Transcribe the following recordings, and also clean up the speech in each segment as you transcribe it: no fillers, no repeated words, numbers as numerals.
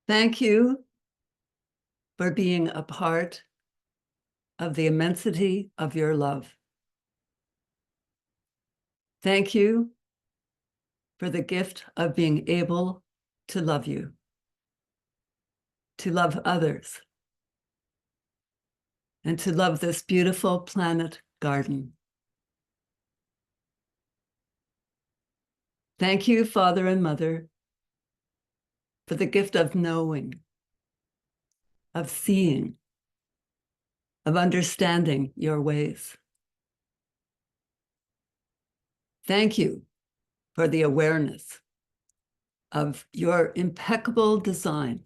Thank you for being a part of the immensity of your love. Thank you for the gift of being able to love you, to love others, and to love this beautiful planet garden. Thank you, Father and Mother, for the gift of knowing, of seeing, of understanding your ways. Thank you for the awareness of your impeccable design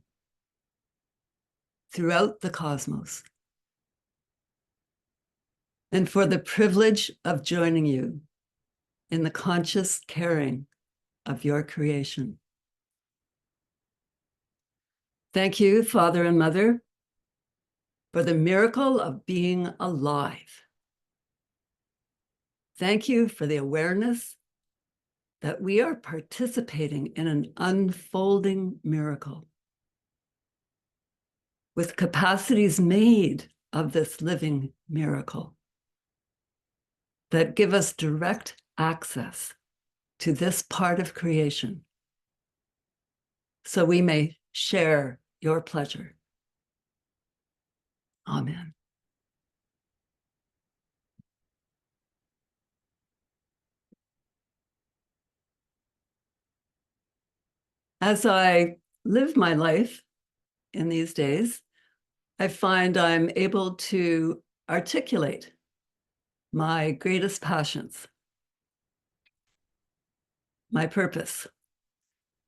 throughout the cosmos, and for the privilege of joining you in the conscious caring of your creation. Thank you, Father and Mother, for the miracle of being alive. Thank you for the awareness that we are participating in an unfolding miracle with capacities made of this living miracle that give us direct access to this part of creation so we may share your pleasure. Amen. As I live my life in these days, I find I'm able to articulate my greatest passions, my purpose.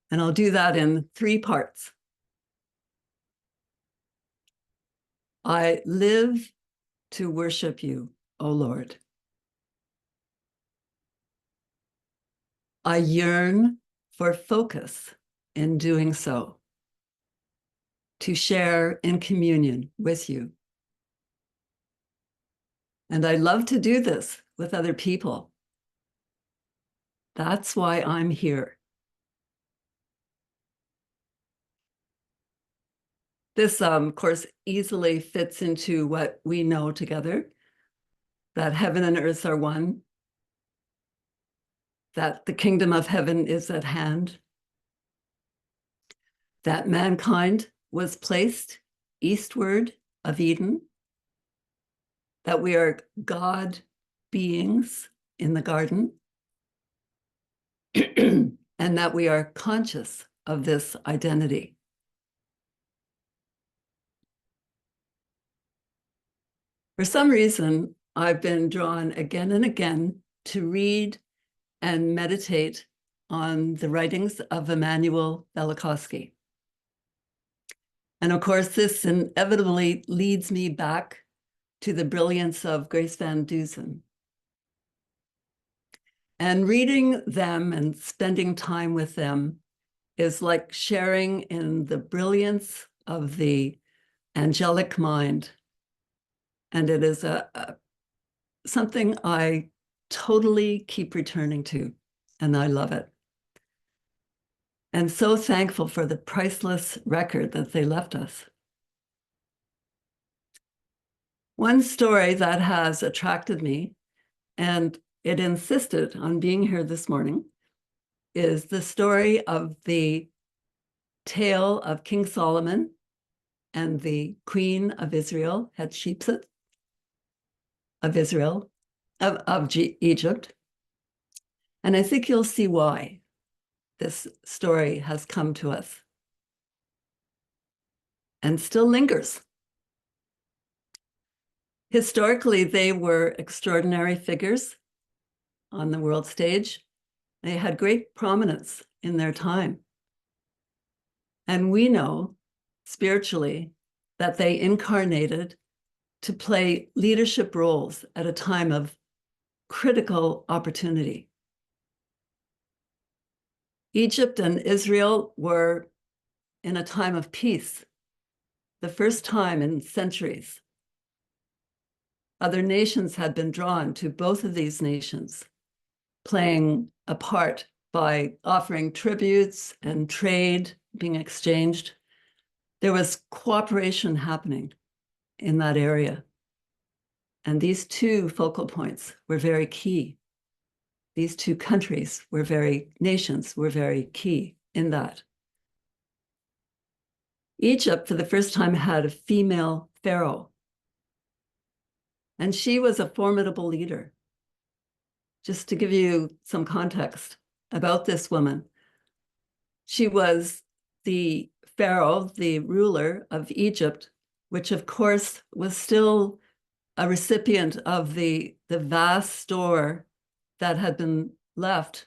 And I'll do that in 3 parts. I live to worship you, O Lord. I yearn for focus in doing so, to share in communion with you. And I love to do this with other people. That's why I'm here. This, of course, easily fits into what we know together, that heaven and earth are one, that the kingdom of heaven is at hand, that mankind was placed eastward of Eden, that we are God beings in the garden, and that we are conscious of this identity. For some reason, I've been drawn again and again to read and meditate on the writings of Immanuel Velikovsky. And of course, this inevitably leads me back to the brilliance of Grace Van Dusen. And reading them and spending time with them is like sharing in the brilliance of the angelic mind. And it is something I totally keep returning to, and I love it. And so thankful for the priceless record that they left us. One story that has attracted me, and it insisted on being here this morning, is the story of the tale of King Solomon and the Queen of Israel, Hatshepsut of Israel, of Egypt. And I think you'll see why this story has come to us and still lingers. Historically, they were extraordinary figures on the world stage. They had great prominence in their time. And we know spiritually that they incarnated to play leadership roles at a time of critical opportunity. Egypt and Israel were in a time of peace, the first time in centuries. Other nations had been drawn to both of these nations, playing a part by offering tributes and trade being exchanged there was cooperation happening in that area. And these two focal points were very key. These two nations were very key in that. Egypt, for the first time, had a female pharaoh. And she was a formidable leader. Just to give you some context about this woman, she was the pharaoh, the ruler of Egypt, which of course was still a recipient of the vast store that had been left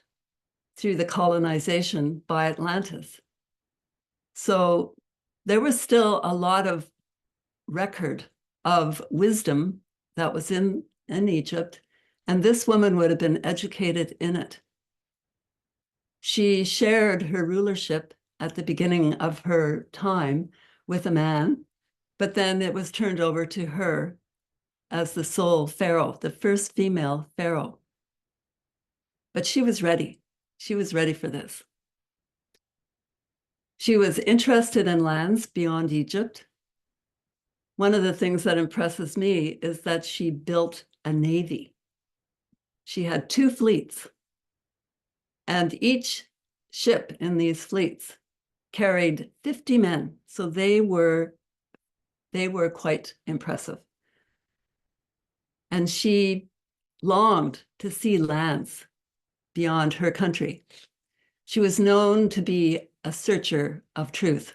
through the colonization by Atlantis. So there was still a lot of record of wisdom that was in Egypt, and this woman would have been educated in it. She shared her rulership at the beginning of her time with a man, but then it was turned over to her as the sole pharaoh, the first female pharaoh. But she was ready. She was ready for this. She was interested in lands beyond Egypt. One of the things that impresses me is that she built a navy. She had 2 fleets, and each ship in these fleets carried 50 men. So they were quite impressive. And she longed to see lands beyond her country. She was known to be a searcher of truth.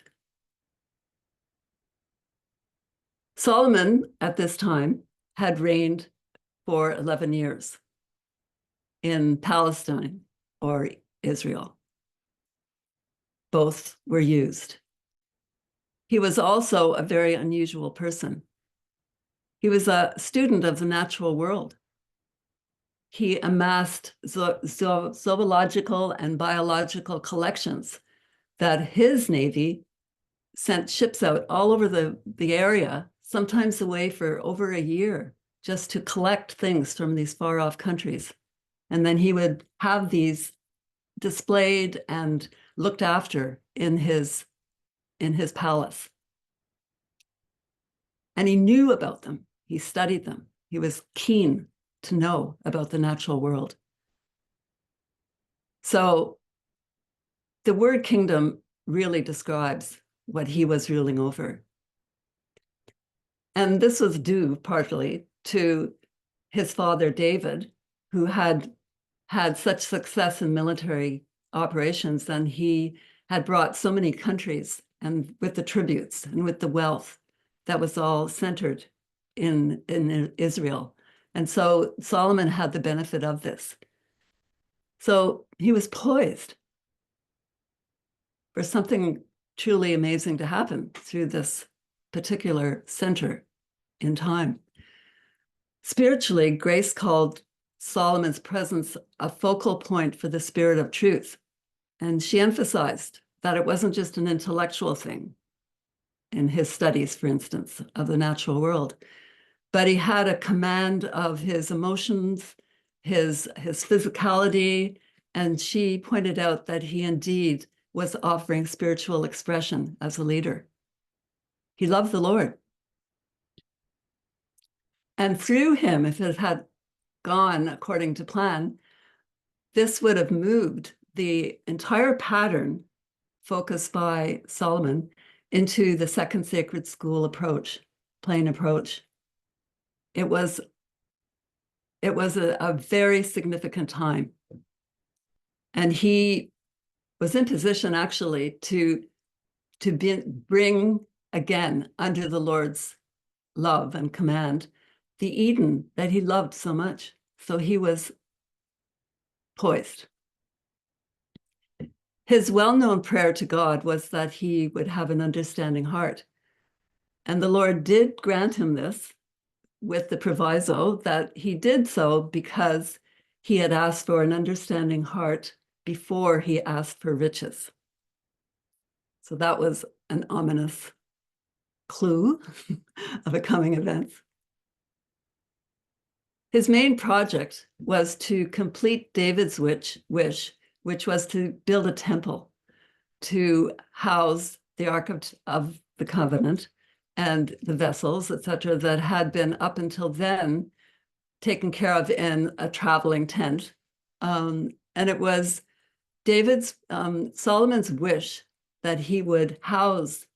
Solomon, at this time, had reigned for 11 years in Palestine or Israel. Both were used. He was also a very unusual person. He was a student of the natural world. He amassed zoological and biological collections that his navy sent ships out all over the area, sometimes away for over a year, just to collect things from these far off countries. And then he would have these displayed and looked after in his palace. And he knew about them. He studied them. He was keen to know about the natural world. So the word kingdom really describes what he was ruling over. And this was due partly to his father, David, who had had such success in military operations, and he had brought so many countries, and with the tributes and with the wealth that was all centered in Israel. And so Solomon had the benefit of this. So he was poised for something truly amazing to happen through this particular center in time. Spiritually, Grace called Solomon's presence a focal point for the spirit of truth. And she emphasized that it wasn't just an intellectual thing in his studies, for instance, of the natural world, but he had a command of his emotions, his physicality, and she pointed out that he indeed was offering spiritual expression as a leader. He loved the Lord. And through him, if it had gone according to plan, this would have moved the entire pattern focused by Solomon into the second sacred school approach, plain approach. It was a very significant time. And he was in position actually to bring again under the Lord's love and command the Eden that he loved so much. So he was poised. His well-known prayer to God was that he would have an understanding heart. And the Lord did grant him this with the proviso that he did so because he had asked for an understanding heart before he asked for riches. So that was an ominous clue of a coming event. His main project was to complete David's wish, which was to build a temple to house the Ark of the covenant and the vessels, etc., that had been up until then taken care of in a traveling tent. And it was Solomon's wish that he would house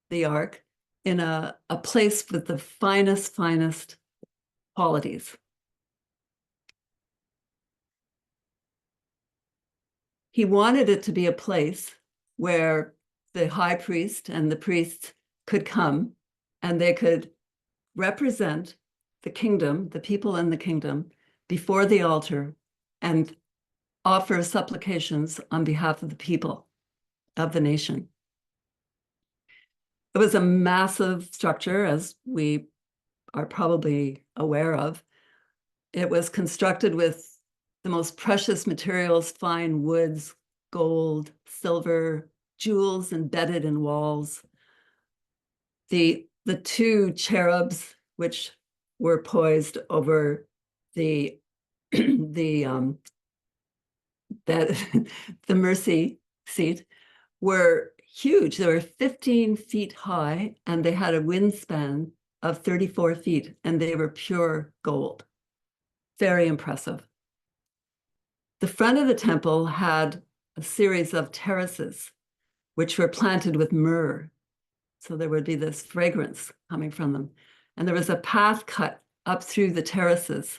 the ark in a place with the finest qualities. He wanted it to be a place where the high priest and the priests could come and they could represent the kingdom, the people in the kingdom, before the altar and offer supplications on behalf of the people of the nation. It was a massive structure, as we are probably aware of. It was constructed with the most precious materials, fine woods, gold, silver, jewels embedded in walls. The two cherubs, which were poised over the the mercy seat, were huge. They were 15 feet high, and they had a wingspan of 34 feet, and they were pure gold. Very impressive. The front of the temple had a series of terraces, which were planted with myrrh. So there would be this fragrance coming from them. And there was a path cut up through the terraces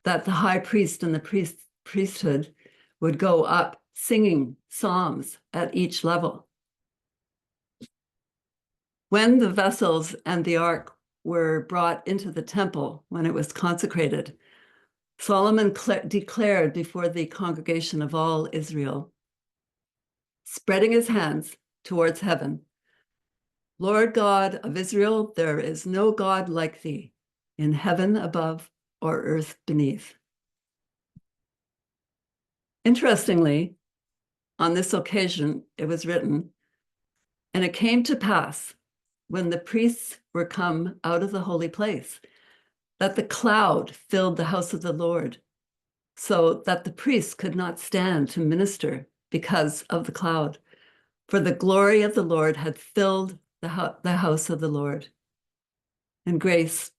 that the high priest and the priesthood would go up singing psalms at each level. When the vessels and the ark were brought into the temple, when it was consecrated, Solomon declared before the congregation of all Israel, spreading his hands towards heaven, Lord God of Israel, there is no God like thee in heaven above or earth beneath. Interestingly, on this occasion, it was written, and it came to pass when the priests were come out of the holy place, that the cloud filled the house of the Lord, so that the priests could not stand to minister because of the cloud. For the glory of the Lord had filled the house of the Lord. And Grace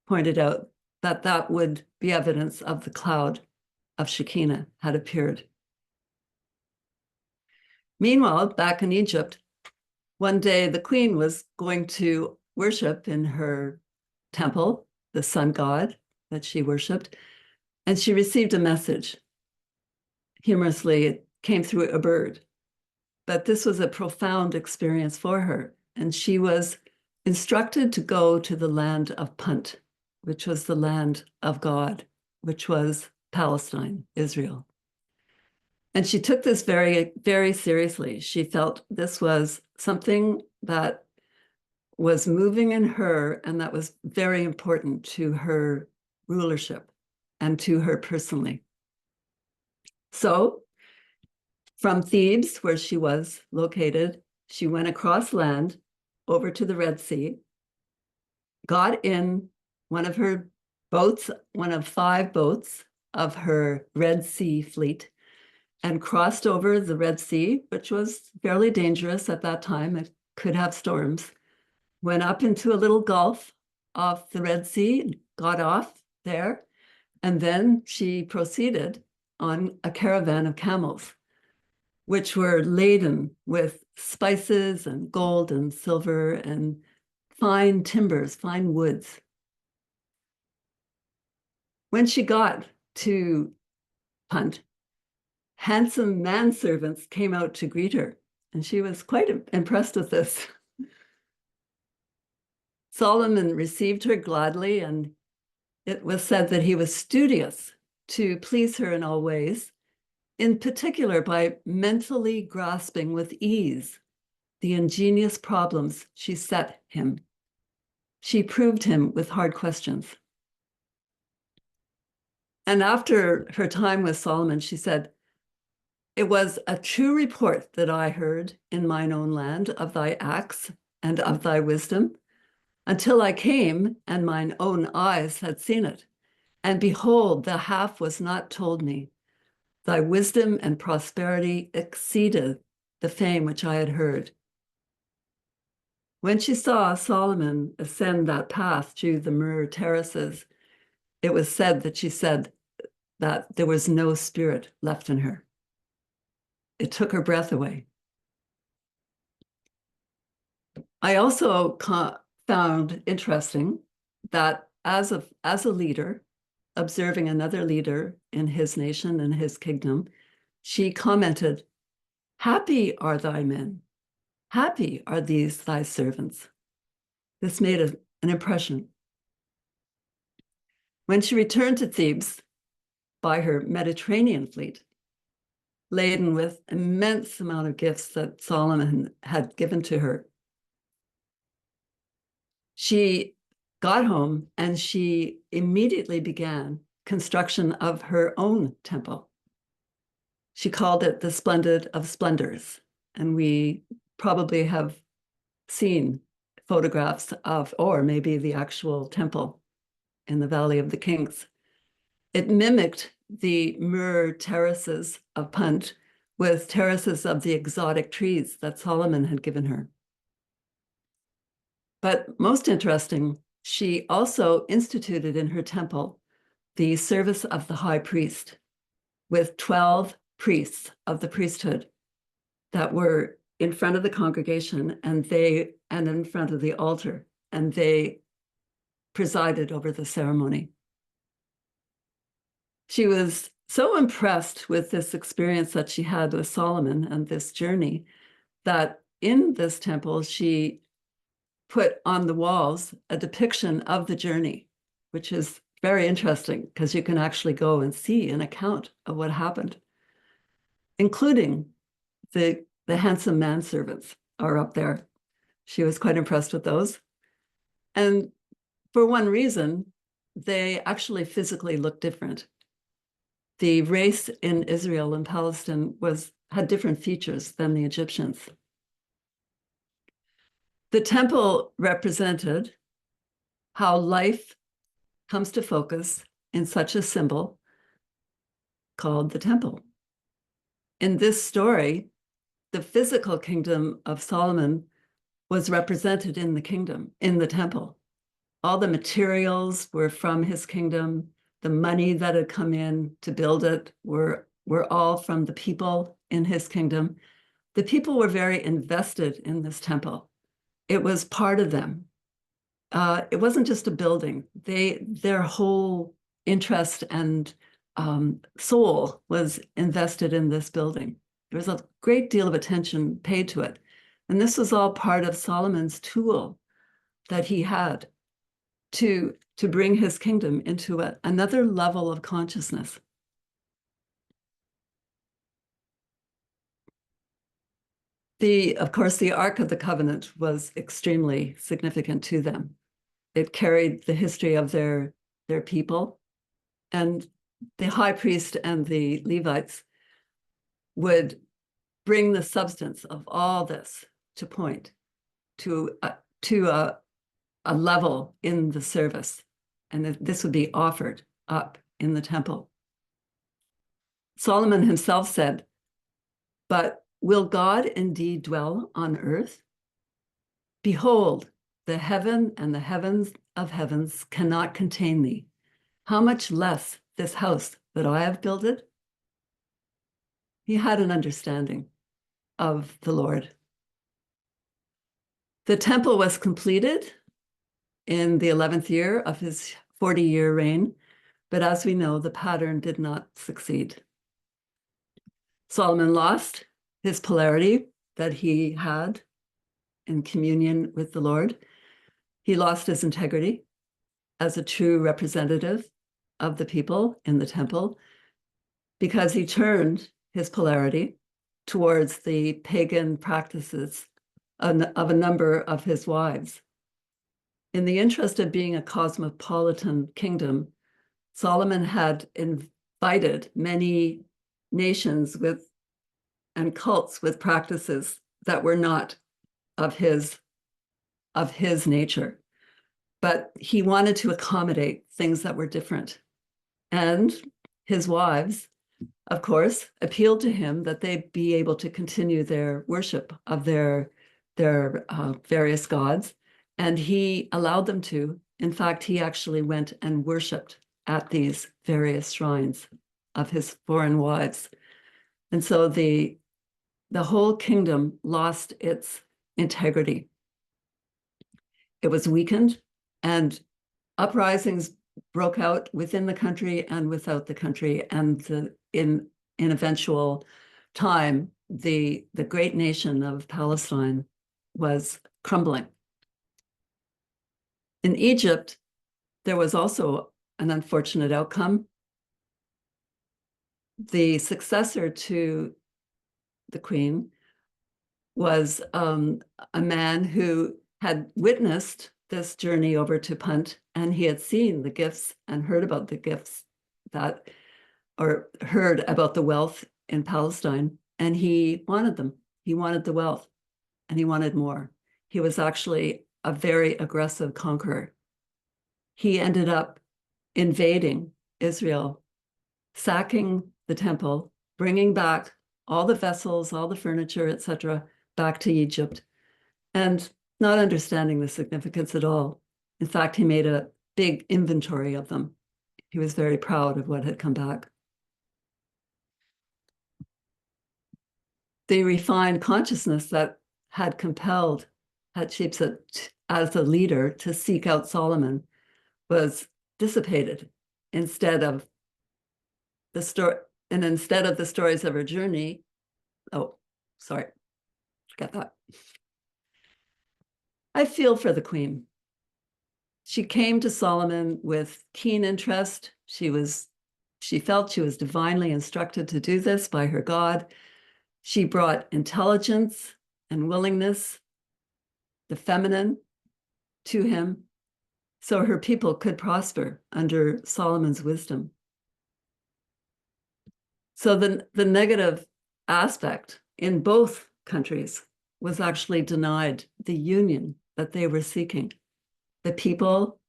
pointed out that that would be evidence of the cloud of Shekinah had appeared. Meanwhile, back in Egypt, one day the queen was going to worship in her temple, the sun god that she worshiped, and she received a message. Humorously, it came through a bird, but this was a profound experience for her. And she was instructed to go to the land of Punt, which was the land of God, which was Palestine, Israel. And she took this very, very seriously. She felt this was something that was moving in her and that was very important to her rulership and to her personally. So from Thebes, where she was located, she went across land over to the Red Sea, got in one of her boats, one of 5 boats of her Red Sea fleet, and crossed over the Red Sea, which was fairly dangerous at that time. It could have storms. Went up into a little gulf off the Red Sea, got off there, and then she proceeded on a caravan of camels, which were laden with spices and gold and silver and fine timbers, fine woods. When she got to Punt, handsome manservants came out to greet her, and she was quite impressed with this. Solomon received her gladly, and it was said that he was studious to please her in all ways, in particular by mentally grasping with ease the ingenious problems she set him. She proved him with hard questions. And after her time with Solomon, she said, it was a true report that I heard in mine own land of thy acts and of thy wisdom, until I came and mine own eyes had seen it. And behold, the half was not told me. Thy wisdom and prosperity exceeded the fame which I had heard. When she saw Solomon ascend that path through the myrrh terraces, it was said that she said that there was no spirit left in her. It took her breath away. I also found interesting that as a leader, observing another leader in his nation and his kingdom, she commented, "Happy are thy men, happy are these thy servants." This made an impression. When she returned to Thebes by her Mediterranean fleet, laden with immense amount of gifts that Solomon had given to her, she got home and she immediately began construction of her own temple. She called it the Splendid of Splendors, and we probably have seen photographs of, or maybe the actual temple in the Valley of the Kings. It mimicked the myrrh terraces of Punt with terraces of the exotic trees that Solomon had given her. But most interesting, she also instituted in her temple the service of the high priest with 12 priests of the priesthood that were in front of the congregation and in front of the altar, and they presided over the ceremony. She was so impressed with this experience that she had with Solomon and this journey that in this temple, she put on the walls a depiction of the journey, which is very interesting because you can actually go and see an account of what happened, including the handsome manservants are up there. She was quite impressed with those. And for one reason, they actually physically look different. The race in Israel and Palestine had different features than the Egyptians. The temple represented how life comes to focus in such a symbol called the temple. In this story, the physical kingdom of Solomon was represented in the temple. All the materials were from his kingdom. The money that had come in to build it were all from the people in his kingdom. The people were very invested in this temple. It was part of them. It wasn't just a building. Their whole interest and soul was invested in this building. There was a great deal of attention paid to it. And this was all part of Solomon's tool that he had to bring his kingdom into another level of consciousness. Of course, the Ark of the Covenant was extremely significant to them. It carried the history of their people, and the high priest and the Levites would bring the substance of all this to point to a level in the service, and this would be offered up in the temple. Solomon himself said, "But will God indeed dwell on earth? Behold, the heaven and the heavens of heavens cannot contain thee. How much less this house that I have builded?" He had an understanding of the Lord. The temple was completed in the 11th year of his 40-year reign, but as we know, the pattern did not succeed. Solomon lost his polarity that he had in communion with the Lord. He lost his integrity as a true representative of the people in the temple because he turned his polarity towards the pagan practices of a number of his wives. In the interest of being a cosmopolitan kingdom, Solomon had invited many nations and cults with practices that were not of his nature. But he wanted to accommodate things that were different. And his wives, of course, appealed to him that they be able to continue their worship of their their various gods, and he allowed them to. In fact, he actually went and worshipped at these various shrines of his foreign wives. And so the whole kingdom lost its integrity. It was weakened, and uprisings broke out within the country and without the country. And in eventual time, the great nation of Palestine was crumbling. In Egypt, there was also an unfortunate outcome. The successor to the queen was a man who had witnessed this journey over to Punt, and he had seen the gifts and heard about the gifts that, or heard about the wealth in Palestine, and he wanted them. He wanted the wealth, and he wanted more. He was actually a very aggressive conqueror. He ended up invading Israel, sacking the temple, bringing back all the vessels, all the furniture, etc., back to Egypt, and not understanding the significance at all. In fact, he made a big inventory of them. He was very proud of what had come back. The refined consciousness that had compelled Hatshepsut as a leader to seek out Solomon was dissipated instead of the story, and instead of the stories of her journey. Oh, sorry, forget that. I feel for the queen. She came to Solomon with keen interest. She felt she was divinely instructed to do this by her God. She brought intelligence and willingness, the feminine, to him, so her people could prosper under Solomon's wisdom. So the negative aspect in both countries was actually denied the union that they were seeking. The people,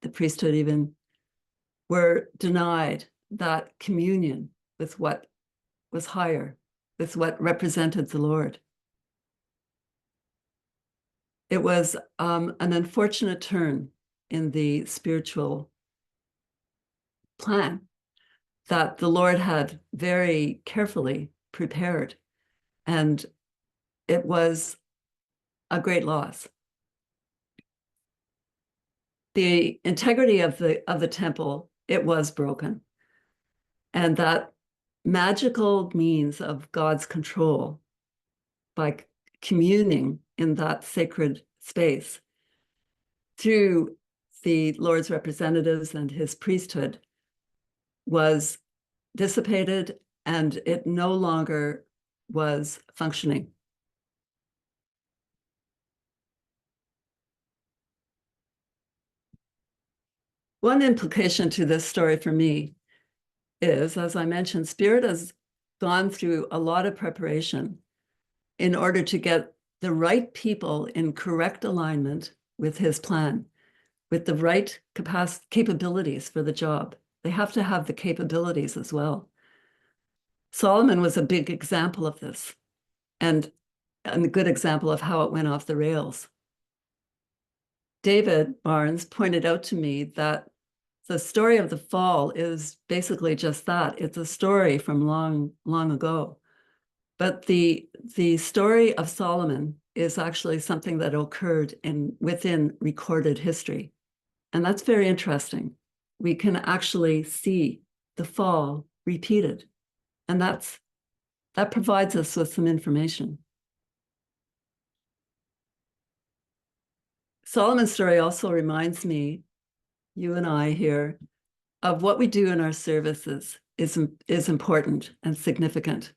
the priesthood even, were denied that communion with what was higher, with what represented the Lord. It was an unfortunate turn in the spiritual plan that the Lord had very carefully prepared, and it was a great loss. The integrity of the temple, it was broken, and that magical means of God's control by communing in that sacred space through the Lord's representatives and his priesthood was dissipated, and it no longer was functioning. One implication to this story for me is, as I mentioned, Spirit has gone through a lot of preparation in order to get the right people in correct alignment with his plan, with the right capabilities for the job. They have to have the capabilities as well. Solomon was a big example of this, and a good example of how it went off the rails. David Barnes pointed out to me that the story of the fall is basically just that. It's a story from long, long ago. But the story of Solomon is actually something that occurred within recorded history. And that's very interesting. We can actually see the fall repeated. And that provides us with some information. Solomon's story also reminds me, you and I here, of what we do in our services is important and significant.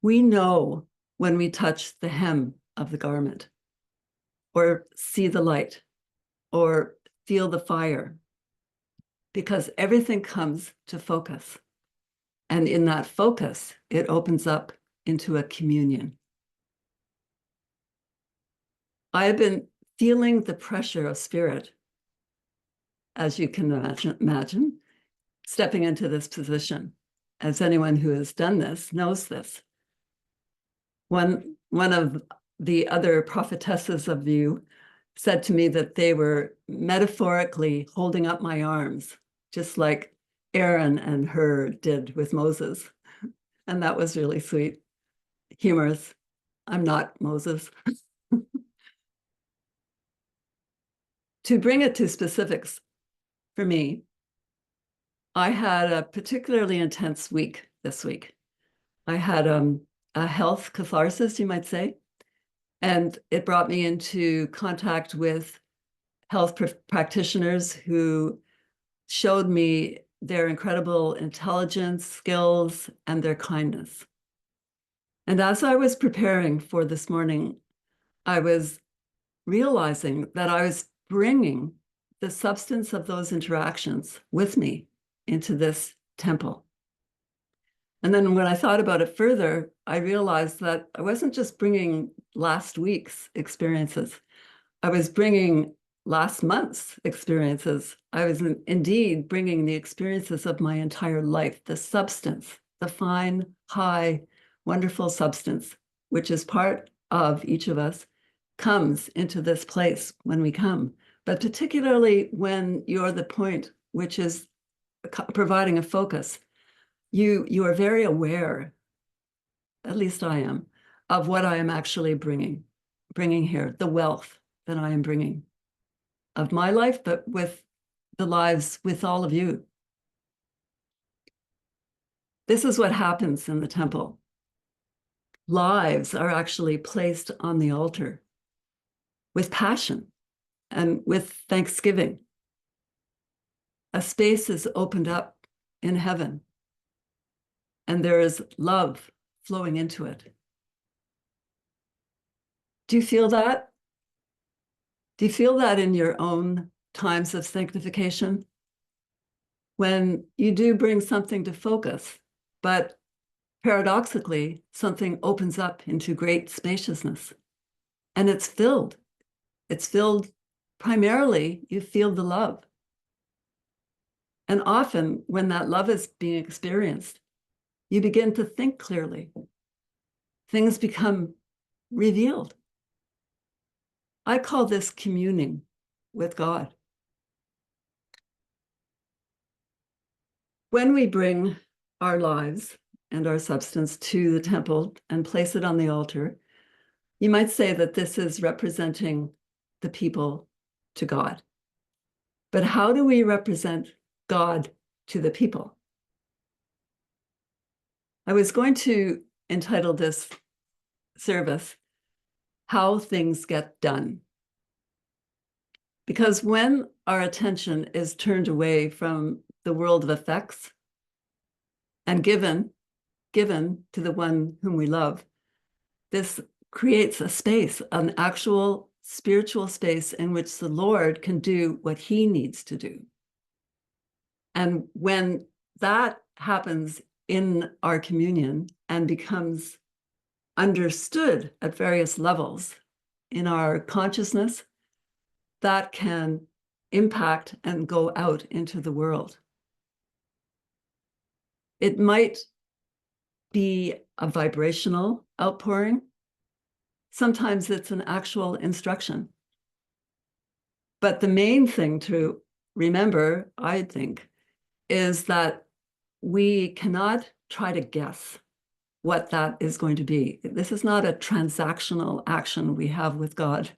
We know when we touch the hem of the garment, or see the light, or feel the fire, because everything comes to focus. And in that focus, it opens up into a communion. I have been feeling the pressure of Spirit, as you can imagine, stepping into this position. As anyone who has done this knows this. One of the other prophetesses of you said to me that they were metaphorically holding up my arms, just like Aaron and Hur did with Moses. And that was really sweet, humorous. I'm not Moses. To bring it to specifics for me, I had a particularly intense week this week. I had a health catharsis, you might say, and it brought me into contact with health practitioners who showed me their incredible intelligence, skills, and their kindness. And as I was preparing for this morning, I was realizing that I was bringing the substance of those interactions with me into this temple. And then when I thought about it further, I realized that I wasn't just bringing last week's experiences. I was bringing last month's experiences. I was indeed bringing the experiences of my entire life, the substance, the fine, high, wonderful substance, which is part of each of us, comes into this place when we come. But particularly when you're the point, which is providing a focus, you are very aware, at least I am, of what I am actually bringing here, the wealth that I am bringing of my life, but with the lives with all of you. This is what happens in the temple. Lives are actually placed on the altar with passion and with thanksgiving. A space is opened up in heaven, and there is love flowing into it. Do you feel that? Do you feel that in your own times of sanctification? When you do bring something to focus, but paradoxically, something opens up into great spaciousness, and it's filled. It's filled primarily, you feel the love. And often when that love is being experienced, you begin to think clearly. Things become revealed. I call this communing with God. When we bring our lives and our substance to the temple and place it on the altar, you might say that this is representing the people to God. But how do we represent God to the people? I was going to entitle this service, How Things Get Done. Because when our attention is turned away from the world of effects and given to the one whom we love, this creates a space, an actual spiritual space in which the Lord can do what he needs to do. And when that happens in our communion and becomes understood at various levels in our consciousness, that can impact and go out into the world. It might be a vibrational outpouring. Sometimes it's an actual instruction. But the main thing to remember, I think, is that we cannot try to guess what that is going to be. This is not a transactional action we have with God.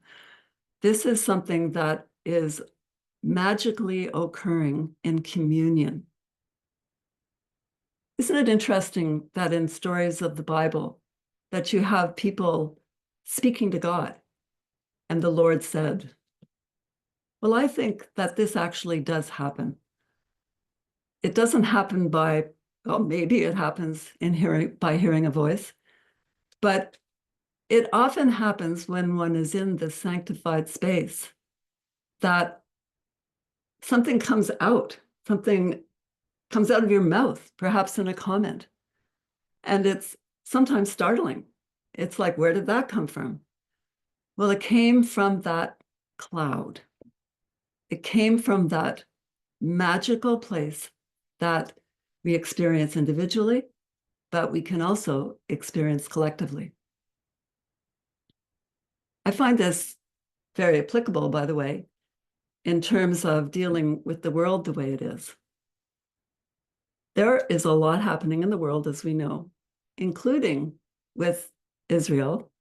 This is something that is magically occurring in communion. Isn't it interesting that in stories of the Bible that you have people speaking to God and the Lord said, well, I think that this actually does happen. It doesn't happen by, well, maybe it happens by hearing a voice, but it often happens when one is in the sanctified space that something comes out of your mouth, perhaps in a comment. And it's sometimes startling. It's like, where did that come from? Well, it came from that cloud. It came from that magical place that we experience individually, but we can also experience collectively. I find this very applicable, by the way, in terms of dealing with the world the way it is. There is a lot happening in the world, as we know, including with Israel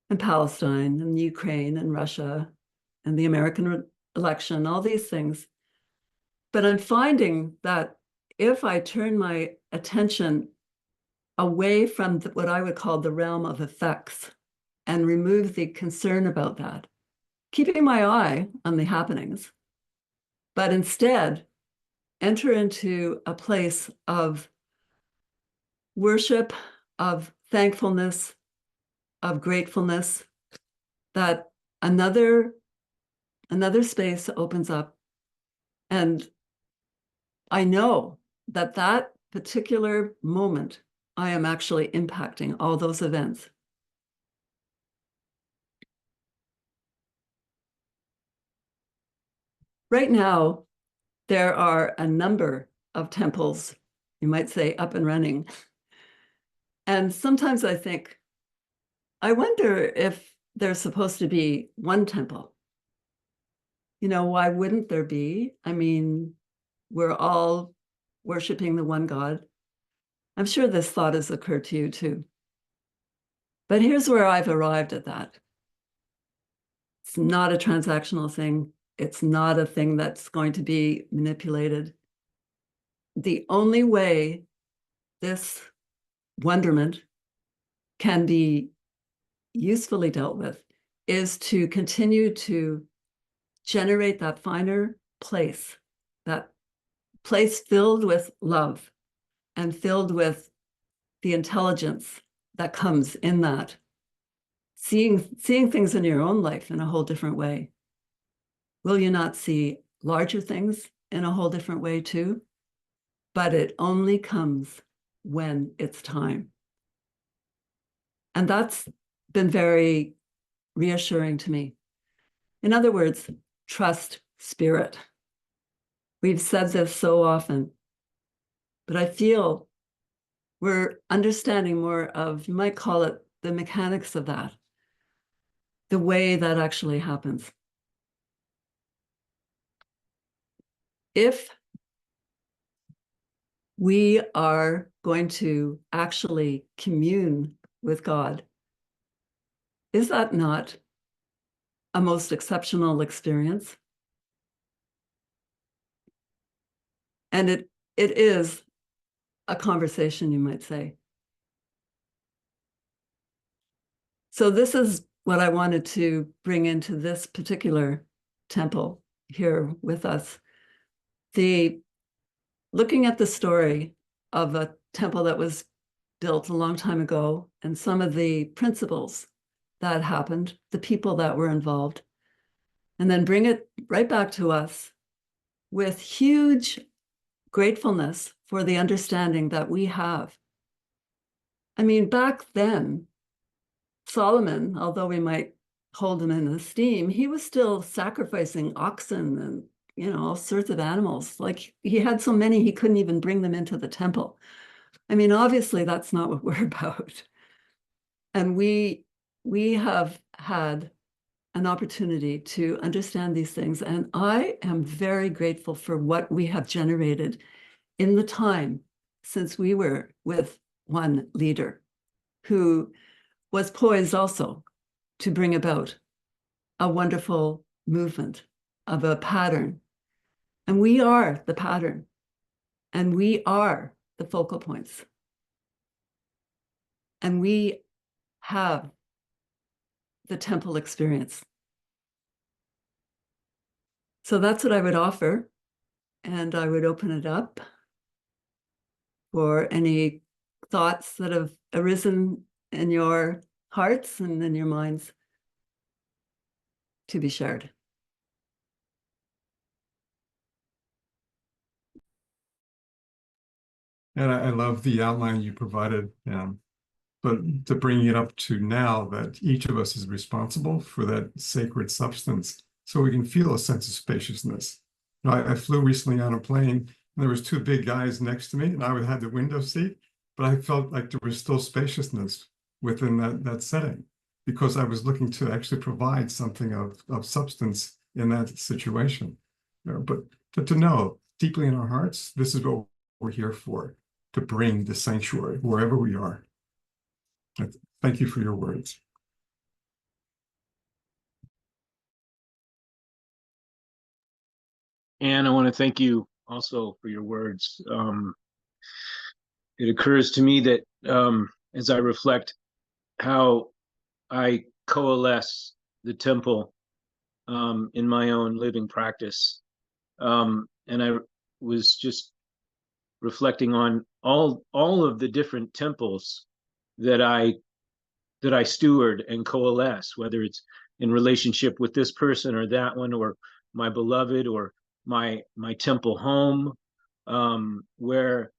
and Palestine and Ukraine and Russia and the American election, all these things. But I'm finding that if I turn my attention away from what I would call the realm of effects and remove the concern about that, keeping my eye on the happenings, but instead enter into a place of worship, of thankfulness, of gratefulness, that another space opens up. And I know that that particular moment, I am actually impacting all those events. Right now, there are a number of temples, you might say, up and running. And sometimes I think, I wonder if there's supposed to be one temple. Why wouldn't there be? I mean, we're all worshiping the one God. I'm sure this thought has occurred to you too. But here's where I've arrived at that. It's not a transactional thing. It's not a thing that's going to be manipulated. The only way this wonderment can be usefully dealt with is to continue to generate that finer place, that place filled with love and filled with the intelligence that comes in that, seeing things in your own life in a whole different way. Will you not see larger things in a whole different way too? But it only comes when it's time. And that's been very reassuring to me. In other words, trust spirit. We've said this so often, but I feel we're understanding more of, you might call it the mechanics of that, the way that actually happens. If we are going to actually commune with God, is that not a most exceptional experience? And it is a conversation, you might say. So this is what I wanted to bring into this particular temple here with us. Looking at the story of a temple that was built a long time ago and some of the principles that happened, the people that were involved, and then bring it right back to us with huge gratefulness for the understanding that we have. I mean, back then, Solomon, although we might hold him in esteem, he was still sacrificing oxen and all sorts of animals. Like, he had so many, he couldn't even bring them into the temple. I mean, obviously, that's not what we're about. And we have had an opportunity to understand these things. And I am very grateful for what we have generated in the time since we were with one leader who was poised also to bring about a wonderful movement of a pattern. And we are the pattern, and we are the focal points. And we have the temple experience. So that's what I would offer. And I would open it up for any thoughts that have arisen in your hearts and in your minds to be shared. And I love the outline you provided, but to bring it up to now that each of us is responsible for that sacred substance so we can feel a sense of spaciousness. I flew recently on a plane and there was two big guys next to me and I had the window seat, but I felt like there was still spaciousness within that setting because I was looking to actually provide something of substance in that situation. But to know deeply in our hearts, this is what we're here for, to bring the sanctuary wherever we are. Thank you for your words. And I want to thank you also for your words. It occurs to me that as I reflect how I coalesce the temple in my own living practice, and I was just reflecting on all of the different temples that I steward and coalesce, whether it's in relationship with this person or that one, or my beloved, or my temple home, where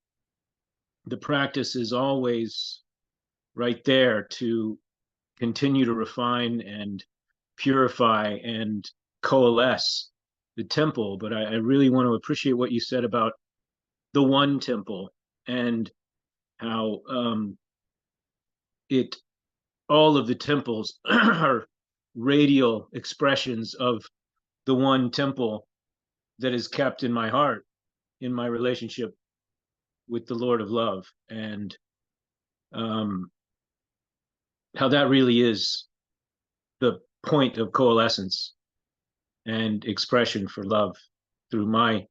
the practice is always right there to continue to refine and purify and coalesce the temple. But I really want to appreciate what you said about the one temple, and how it all of the temples are radial expressions of the one temple that is kept in my heart, in my relationship with the Lord of love, and how that really is the point of coalescence and expression for love through my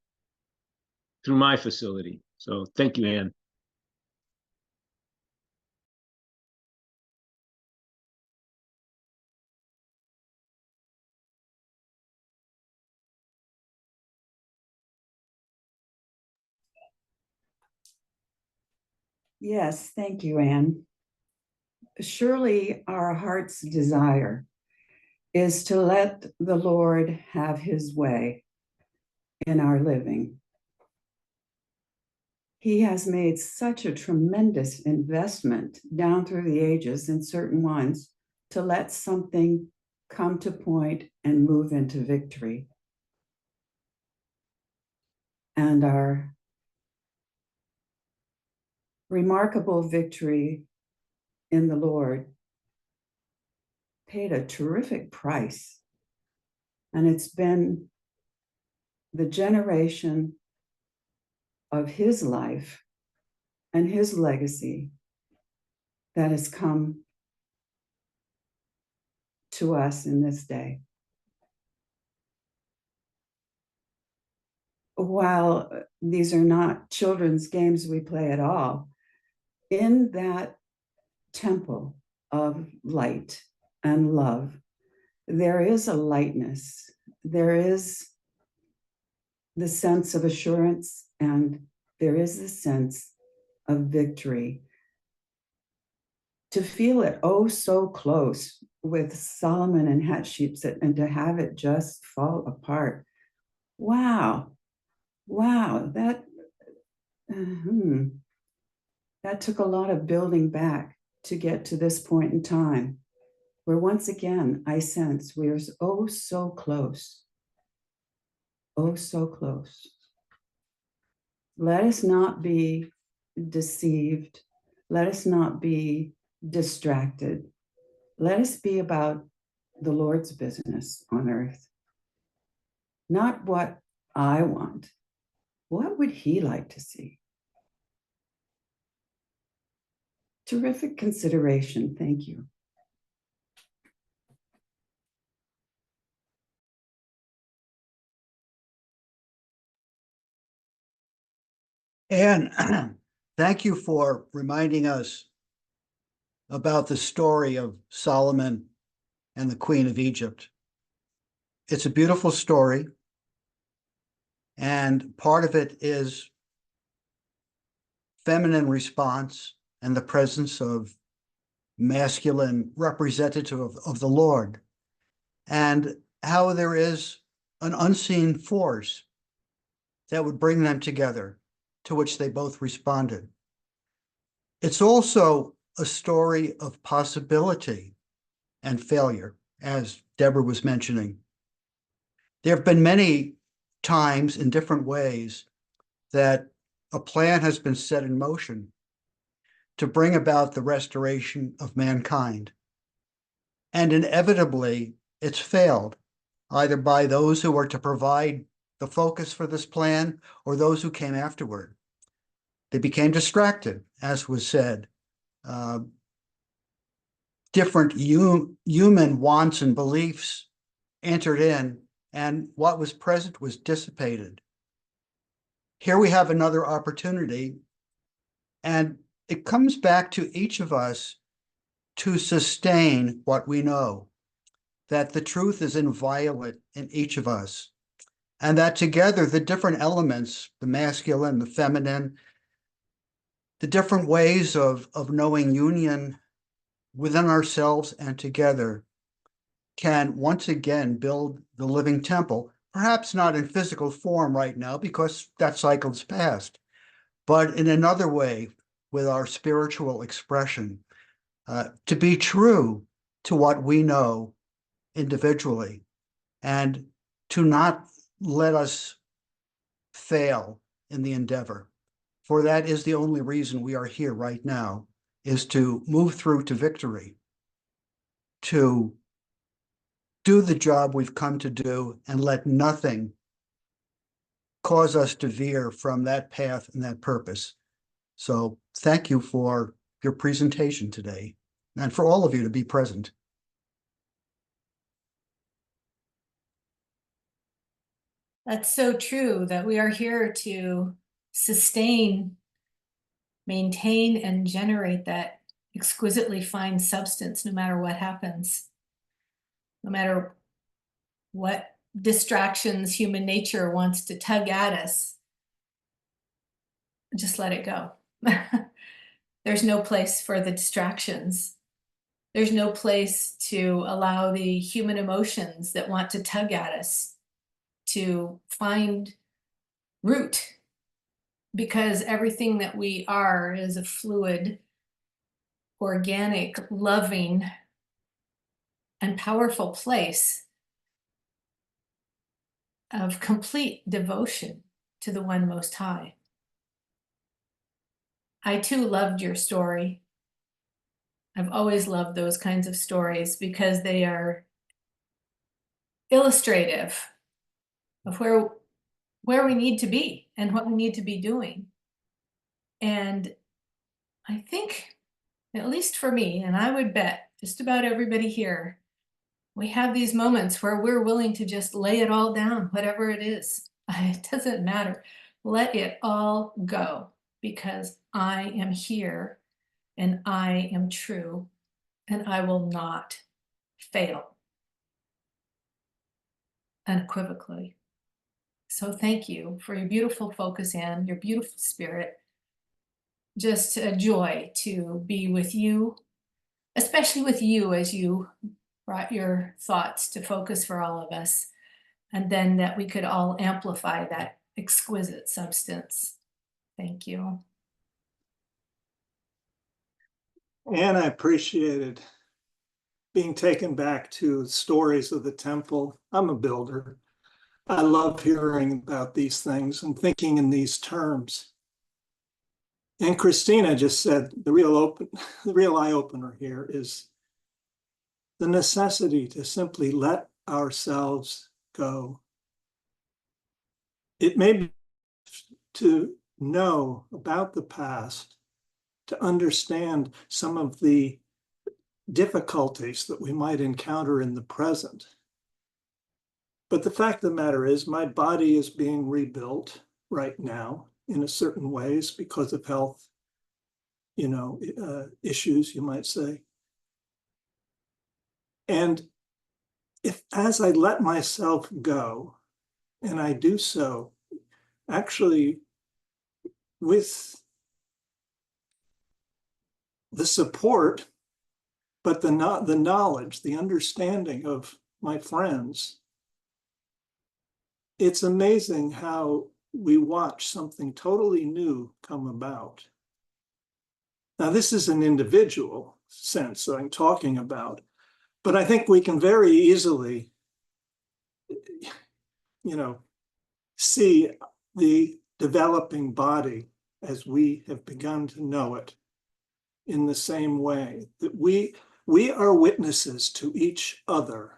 facility. So thank you, Anne. Yes, thank you, Anne. Surely our heart's desire is to let the Lord have his way in our living. He has made such a tremendous investment down through the ages in certain ones to let something come to point and move into victory. And our remarkable victory in the Lord paid a terrific price. And it's been the generation of his life and his legacy that has come to us in this day. While these are not children's games we play at all, in that temple of light and love, there is a lightness, there is the sense of assurance, and there is the sense of victory. To feel it oh so close with Solomon and Hatshepsut, and to have it just fall apart. Wow, that that took a lot of building back to get to this point in time, where once again I sense we are oh so close. Oh so close. Let us not be deceived. Let us not be distracted. Let us be about the Lord's business on earth. Not what I want. What would he like to see? Terrific consideration. Thank you. And thank you for reminding us about the story of Solomon and the Queen of Egypt. It's a beautiful story, and part of it is feminine response and the presence of masculine representative of the Lord, and how there is an unseen force that would bring them together, to which they both responded. It's also a story of possibility and failure, as Deborah was mentioning. There have been many times in different ways that a plan has been set in motion to bring about the restoration of mankind. And inevitably, it's failed, either by those who were to provide the focus for this plan or those who came afterward. They became distracted, as was said. Different human wants and beliefs entered in, and what was present was dissipated. Here we have another opportunity, and it comes back to each of us to sustain what we know, that the truth is inviolate in each of us, and that together the different elements, the masculine, the feminine, the different ways of knowing union within ourselves and together can once again build the living temple, perhaps not in physical form right now because that cycle's past, but in another way with our spiritual expression, to be true to what we know individually and to not let us fail in the endeavor. For that is the only reason we are here right now, is to move through to victory, to do the job we've come to do and let nothing cause us to veer from that path and that purpose. So thank you for your presentation today and for all of you to be present. That's so true, that we are here to sustain, maintain, and generate that exquisitely fine substance, no matter what happens, no matter what distractions human nature wants to tug at us. Just let it go. There's no place for the distractions. There's no place to allow the human emotions that want to tug at us to find root, because everything that we are is a fluid, organic, loving, and powerful place of complete devotion to the One Most High. I too loved your story. I've always loved those kinds of stories because they are illustrative of where we need to be and what we need to be doing. And I think, at least for me, and I would bet just about everybody here, we have these moments where we're willing to just lay it all down, whatever it is. It doesn't matter. Let it all go, because I am here and I am true and I will not fail unequivocally. So thank you for your beautiful focus and your beautiful spirit. Just a joy to be with you, especially with you as you brought your thoughts to focus for all of us, and then that we could all amplify that exquisite substance. Thank you. And I appreciated being taken back to stories of the temple. I'm a builder. I love hearing about these things and thinking in these terms. And Christina just said the real eye-opener here is the necessity to simply let ourselves go. It may be to know about the past, to understand some of the difficulties that we might encounter in the present. But the fact of the matter is, my body is being rebuilt right now in a certain ways because of health, issues, you might say. And if, as I let myself go, and I do so actually with the support, but the knowledge, the understanding of my friends, it's amazing how we watch something totally new come about. Now, this is an individual sense that I'm talking about, but I think we can very easily, see the developing body as we have begun to know it in the same way that we We are witnesses to each other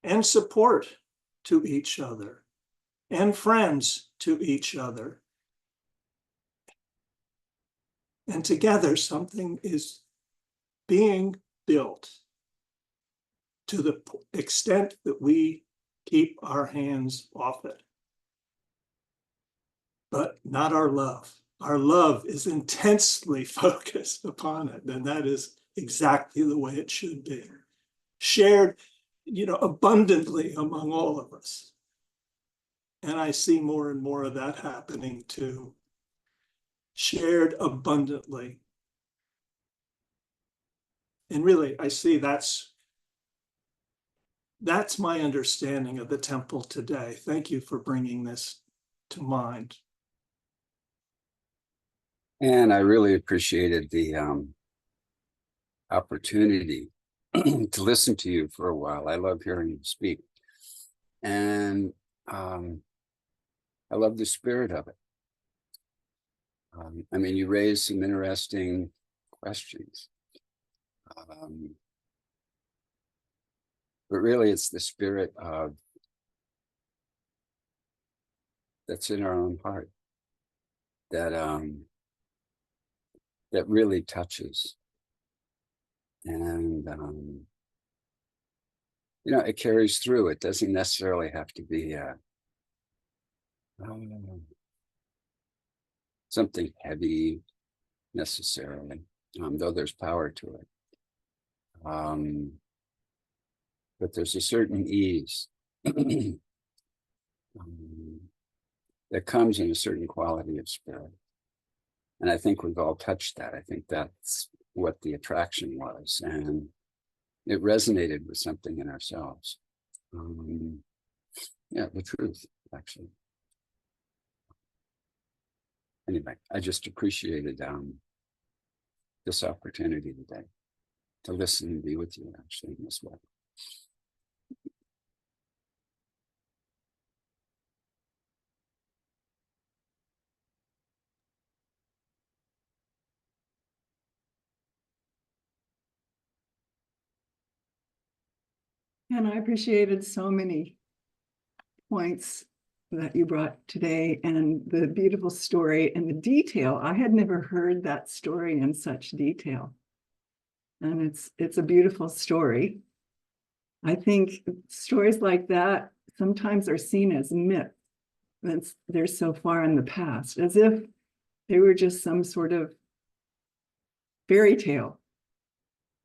and support to each other and friends to each other. And together something is being built to the extent that we keep our hands off it. But not our love. Our love is intensely focused upon it, and that is exactly the way it should be. Shared, abundantly among all of us. And I see more and more of that happening too. Shared abundantly. And really, I see that's my understanding of the temple today. Thank you for bringing this to mind. And I really appreciated the opportunity to listen to you for a while. I love hearing you speak. And I love the spirit of it. I mean, you raised some interesting questions. But really, it's the spirit of that's in our own heart that that really touches. And it carries through. It doesn't necessarily have to be something heavy necessarily, though there's power to it. But there's a certain ease that comes in a certain quality of spirit. And I think we've all touched that. I think that's what the attraction was. And it resonated with something in ourselves. Yeah, the truth, actually. Anyway, I just appreciated this opportunity today to listen and be with you actually in this way. And I appreciated so many points that you brought today and the beautiful story and the detail. I had never heard that story in such detail. And it's a beautiful story. I think stories like that sometimes are seen as myth. They're so far in the past, as if they were just some sort of fairy tale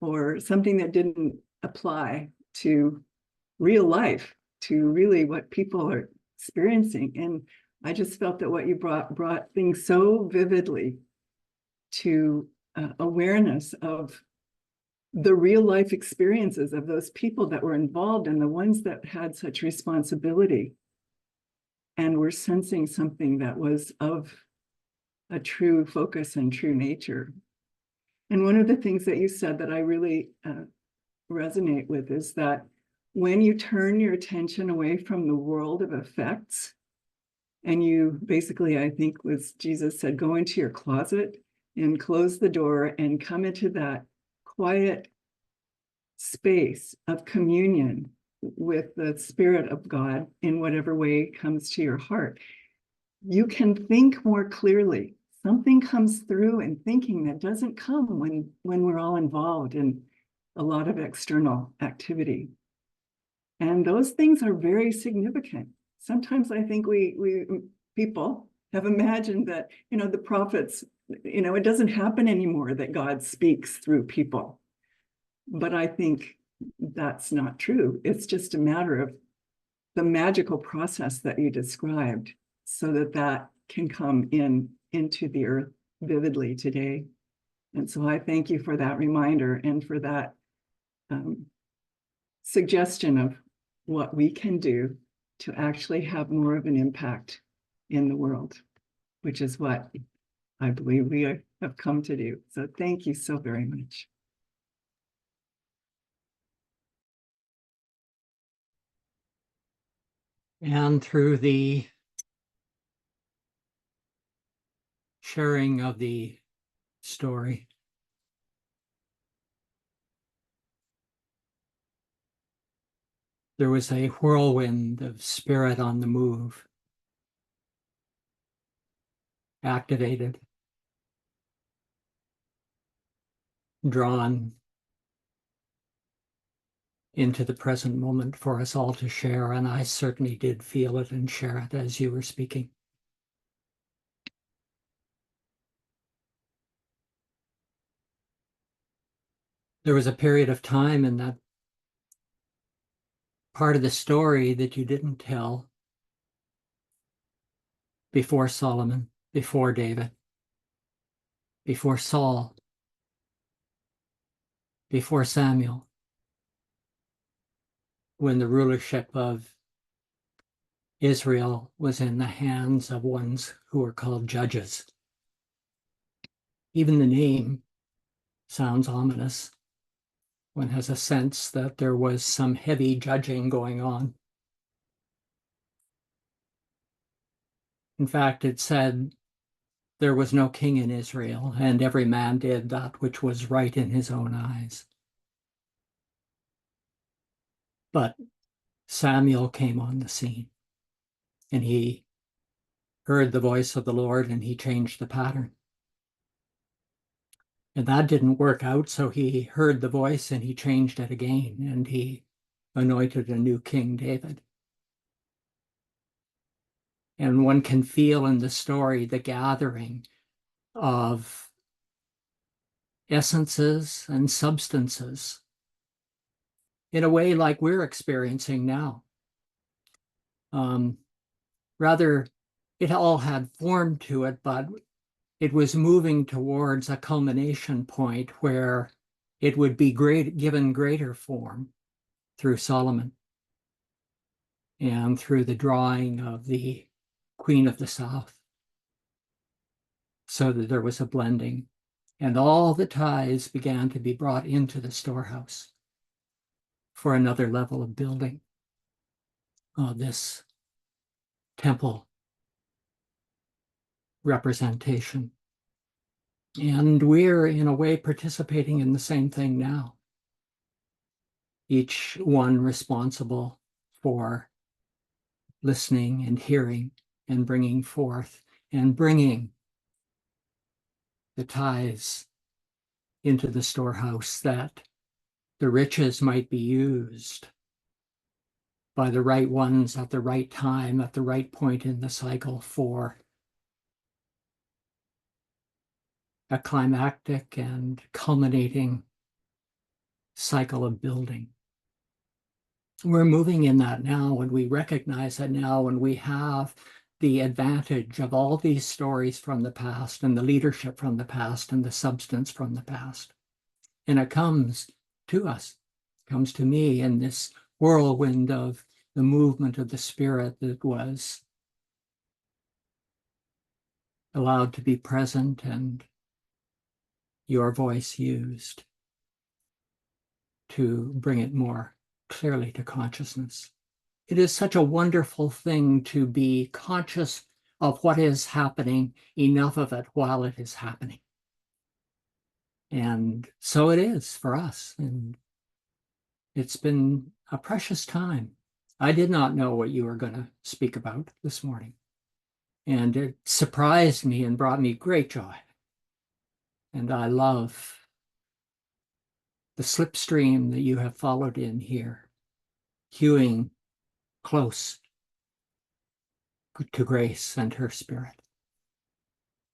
or something that didn't apply to real life, to really what people are experiencing. And I just felt that what you brought things so vividly to awareness of the real life experiences of those people that were involved and the ones that had such responsibility and were sensing something that was of a true focus and true nature. And one of the things that you said that I really resonate with is that when you turn your attention away from the world of effects, and you basically, I think was Jesus said, go into your closet and close the door and come into that quiet space of communion with the Spirit of God in whatever way comes to your heart, you can think more clearly. Something comes through in thinking that doesn't come when we're all involved in a lot of external activity. And those things are very significant. Sometimes I think we people have imagined that, the prophets, it doesn't happen anymore that God speaks through people. But I think that's not true. It's just a matter of the magical process that you described so that can come into the earth vividly today. And so I thank you for that reminder and for that suggestion of what we can do to actually have more of an impact in the world, which is what I believe we have come to do. So thank you so very much. And through the sharing of the story, there was a whirlwind of spirit on the move, activated, drawn into the present moment for us all to share. And I certainly did feel it and share it as you were speaking. There was a period of time in that part of the story that you didn't tell before Solomon, before David, before Saul, before Samuel, when the rulership of Israel was in the hands of ones who were called judges. Even the name sounds ominous. One has a sense that there was some heavy judging going on. In fact, it said there was no king in Israel, and every man did that which was right in his own eyes. But Samuel came on the scene, and he heard the voice of the Lord, and he changed the pattern. And that didn't work out, so he heard the voice and he changed it again, and he anointed a new King David. And one can feel in the story the gathering of essences and substances in a way like we're experiencing now. Rather, it all had form to it, but it was moving towards a culmination point where it would be given greater form through Solomon and through the drawing of the Queen of the South, so that there was a blending, and all the tithes began to be brought into the storehouse for another level of building of this temple representation. And we're, in a way, participating in the same thing now. Each one responsible for listening and hearing and bringing forth and bringing the tithes into the storehouse, that the riches might be used by the right ones at the right time, at the right point in the cycle, for a climactic and culminating cycle of building. We're moving in that now, and we recognize that now, and we have the advantage of all these stories from the past, and the leadership from the past, and the substance from the past. And it comes to us, comes to me in this whirlwind of the movement of the Spirit that was allowed to be present, and your voice used to bring it more clearly to consciousness. It is such a wonderful thing to be conscious of what is happening, enough of it while it is happening. And so it is for us. And it's been a precious time. I did not know what you were going to speak about this morning. And it surprised me and brought me great joy. And I love the slipstream that you have followed in here, hewing close to Grace and her Spirit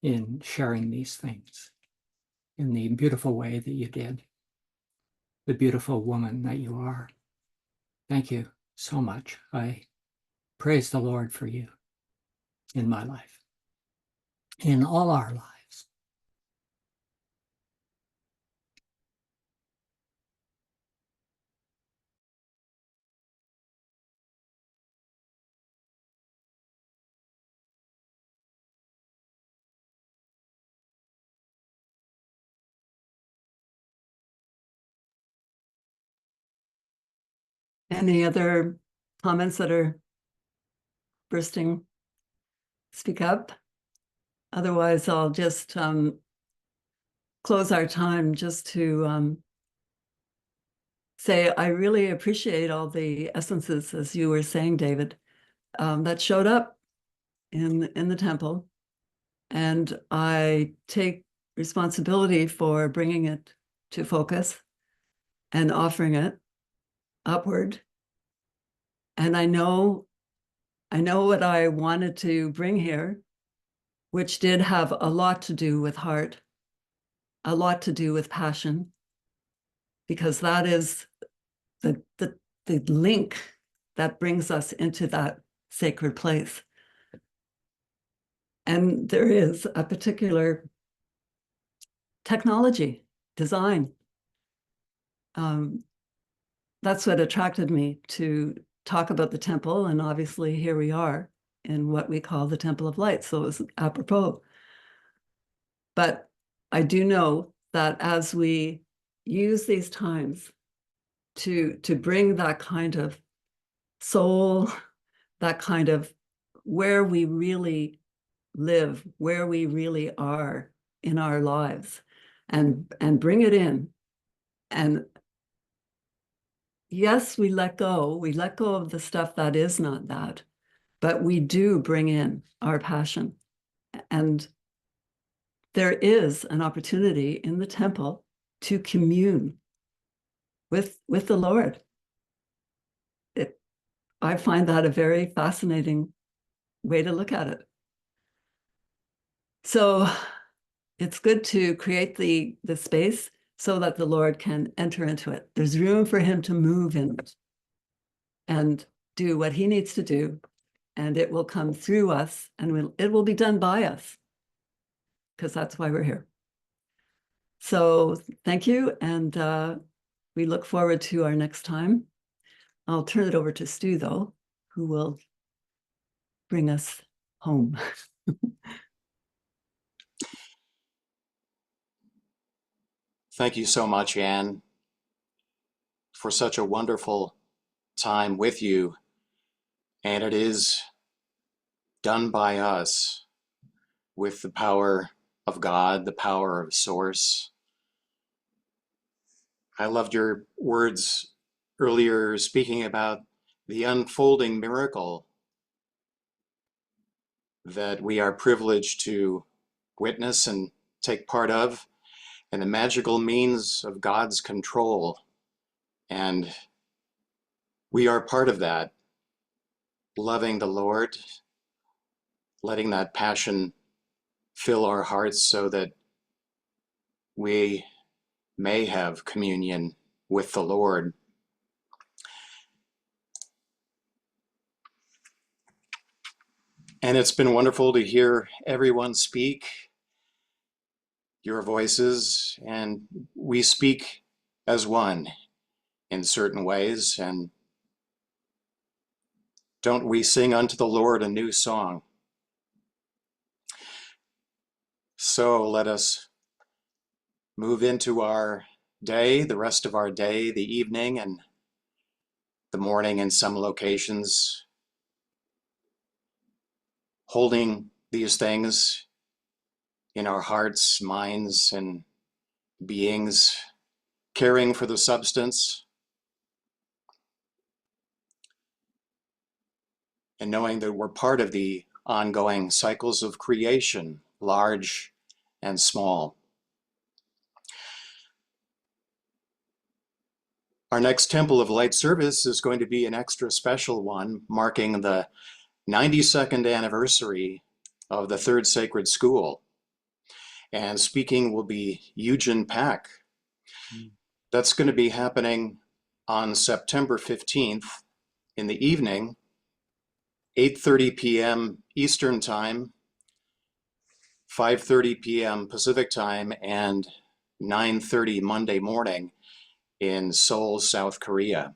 in sharing these things in the beautiful way that you did, the beautiful woman that you are. Thank you so much. I praise the Lord for you in my life, in all our lives. Any other comments that are bursting? Speak up. Otherwise, I'll just close our time just to say I really appreciate all the essences, as you were saying, David, that showed up in the temple. And I take responsibility for bringing it to focus and offering it upward. And I know what I wanted to bring here, which did have a lot to do with heart, a lot to do with passion, because that is the link that brings us into that sacred place. And there is a particular technology, design. That's what attracted me to talk about the temple. And obviously here we are in what we call the Temple of Light. So it was apropos. But I do know that as we use these times to bring that kind of soul, that kind of where we really live, where we really are in our lives, and bring it in. And yes, we let go of the stuff that is not that, but we do bring in our passion. And there is an opportunity in the temple to commune with the Lord. I find that a very fascinating way to look at it. So it's good to create the space so that the Lord can enter into it. There's room for him to move in it and do what he needs to do, and it will come through us, and it will be done by us, because that's why we're here. So thank you, and we look forward to our next time. I'll turn it over to Stu, though, who will bring us home. Thank you so much, Anne, for such a wonderful time with you. And it is done by us with the power of God, the power of Source. I loved your words earlier speaking about the unfolding miracle that we are privileged to witness and take part of, and the magical means of God's control. And we are part of that, loving the Lord, letting that passion fill our hearts so that we may have communion with the Lord. And it's been wonderful to hear everyone speak, your voices, and we speak as one in certain ways. And don't we sing unto the Lord a new song? So let us move into our day, the rest of our day, the evening and the morning in some locations, holding these things in our hearts, minds, and beings, caring for the substance, and knowing that we're part of the ongoing cycles of creation, large and small. Our next Temple of Light service is going to be an extra special one, marking the 92nd anniversary of the Third Sacred School. And speaking will be Eugen Pack. That's going to be happening on September 15th in the evening, 8:30 p.m. Eastern Time, 5:30 p.m. Pacific Time, and 9:30 Monday morning in Seoul, South Korea.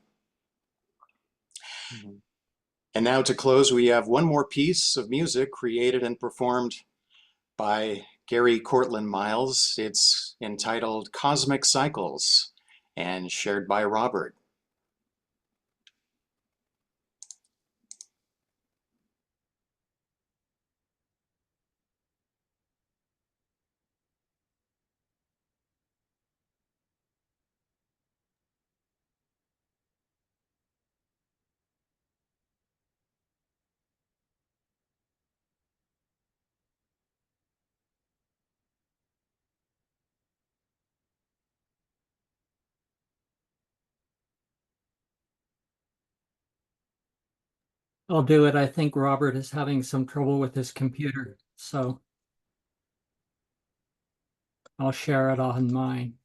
And now to close, we have one more piece of music created and performed by Gary Cortland Miles. It's entitled Cosmic Cycles and shared by Robert. I'll do it. I think Robert is having some trouble with his computer, so I'll share it on mine.